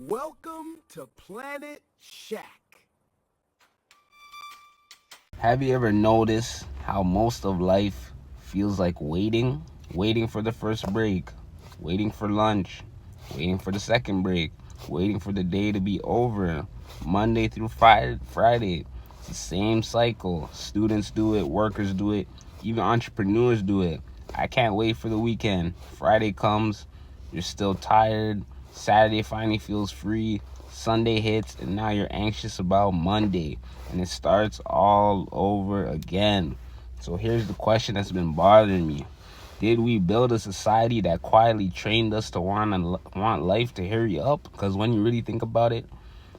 Welcome to Planet Shack. Have you ever noticed how most of life feels like waiting? Waiting for the first break, waiting for lunch, waiting for the second break, waiting for the day to be over. Monday through Friday. It's the same cycle. Students do it, workers do it, even entrepreneurs do it. I can't wait for the weekend. Friday comes, you're still tired. Saturday finally feels free. Sunday hits, and now you're anxious about Monday, and it starts all over again. So here's the question that's been bothering me. Did we build a society that quietly trained us to want life to hurry up? Because when you really think about it,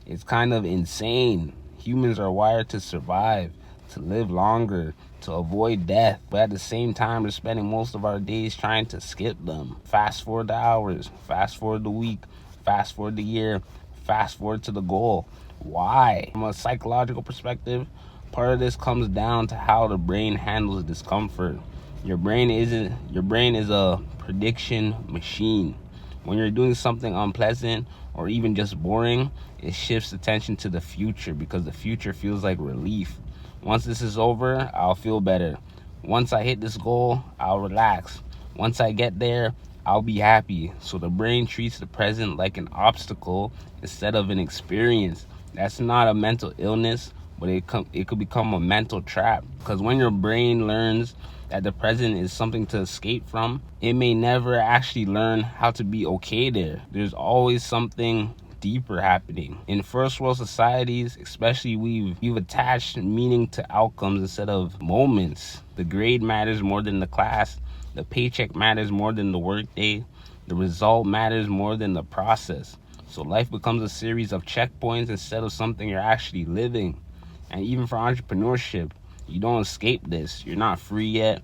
it's kind of insane. Humans are wired to survive, to live longer, to avoid death, but at the same time, we're spending most of our days trying to skip them. Fast forward the hours, fast forward the week, fast forward the year, fast forward to the goal. Why? From a psychological perspective, part of this comes down to how the brain handles discomfort. Your brain is a prediction machine. When you're doing something unpleasant or even just boring, it shifts attention to the future because the future feels like relief. Once this is over, I'll feel better. Once I hit this goal, I'll relax. Once I get there, I'll be happy. So the brain treats the present like an obstacle instead of an experience. That's not a mental illness, but it could become a mental trap. Because when your brain learns that the present is something to escape from, it may never actually learn how to be okay there. There's always something deeper happening. In first world societies, especially, we've attached meaning to outcomes instead of moments. The grade matters more than the class. The paycheck matters more than the workday. The result matters more than the process. So life becomes a series of checkpoints instead of something you're actually living. And even for entrepreneurship, you don't escape this. You're not free yet.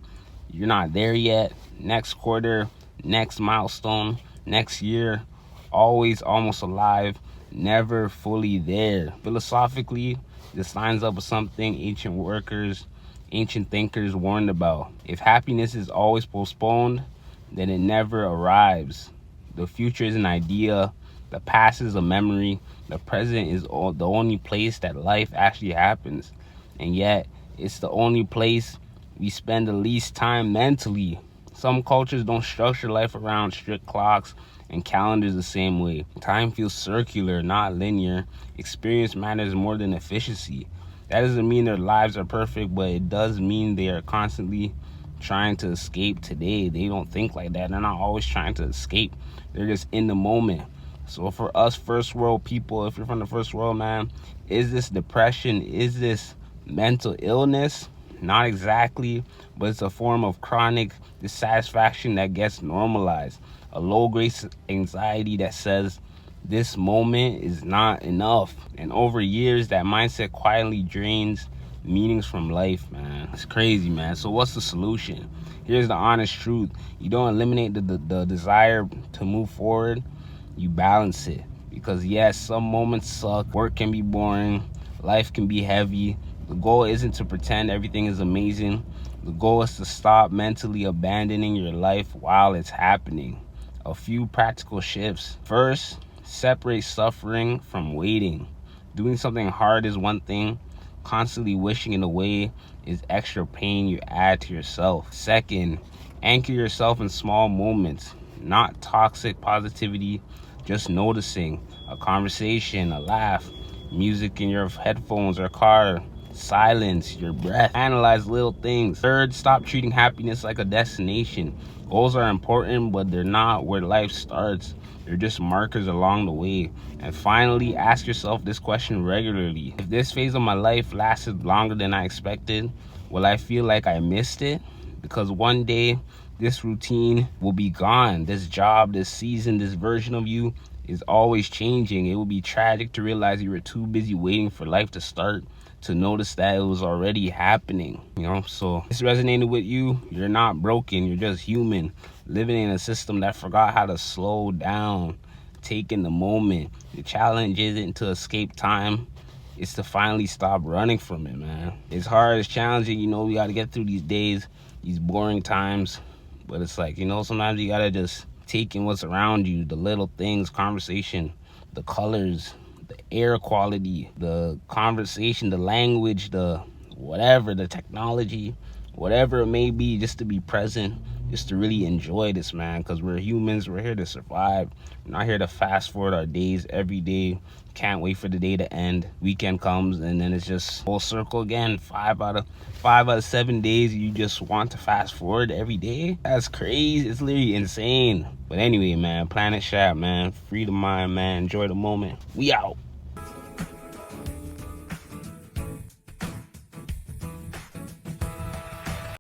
You're not there yet. Next quarter, next milestone, next year, always almost alive, never fully there. Philosophically, this lines up with something ancient thinkers warned about. If happiness is always postponed, then it never arrives. The future is an idea, the past is a memory, the present is the only place that life actually happens. And yet, it's the only place we spend the least time mentally. Some cultures don't structure life around strict clocks and calendars the same way. Time feels circular, not linear. Experience matters more than efficiency. That doesn't mean their lives are perfect, but it does mean they are constantly trying to escape today. They don't think like that. They're not always trying to escape. They're just in the moment. So for us first world people, if you're from the first world, man, is this depression? Is this mental illness? Not exactly, but it's a form of chronic dissatisfaction that gets normalized. A low grade anxiety that says this moment is not enough. And over years, that mindset quietly drains meanings from life, man. It's crazy, man. So what's the solution? Here's the honest truth. You don't eliminate the desire to move forward. You balance it. Because yes, some moments suck. Work can be boring. Life can be heavy. The goal isn't to pretend everything is amazing. The goal is to stop mentally abandoning your life while it's happening. A few practical shifts. First, separate suffering from waiting. Doing something hard is one thing. Constantly wishing it away is extra pain you add to yourself. Second, anchor yourself in small moments, not toxic positivity, just noticing a conversation, a laugh, music in your headphones or car, silence, your breath. Analyze little things. Third, stop treating happiness like a destination. Goals are important, but they're not where life starts. They're just markers along the way. And finally, ask yourself this question regularly. If this phase of my life lasted longer than I expected, will I feel like I missed it? Because one day, this routine will be gone. This job, this season, this version of you is always changing. It will be tragic to realize you were too busy waiting for life to start to notice that it was already happening. So if this resonated with you, you're not broken. You're just human, living in a system that forgot how to slow down, take in the moment. The challenge isn't to escape time. It's to finally stop running from it, man. It's hard, it's challenging. We got to get through these days, these boring times. But it's like, sometimes you got to just taking what's around you, the little things, conversation, the colors, the air quality, the conversation, the language, the whatever, the technology, whatever it may be, just to be present, just to really enjoy this, man, because we're humans. We're here to survive. We're not here to fast forward our days every day. Can't wait for the day to end. Weekend comes and then it's just full circle again. 5 out of 7 days you just want to fast forward every day. That's crazy. It's literally insane. But anyway, man, Planet Shack, man, free the mind, man, enjoy the moment. We out.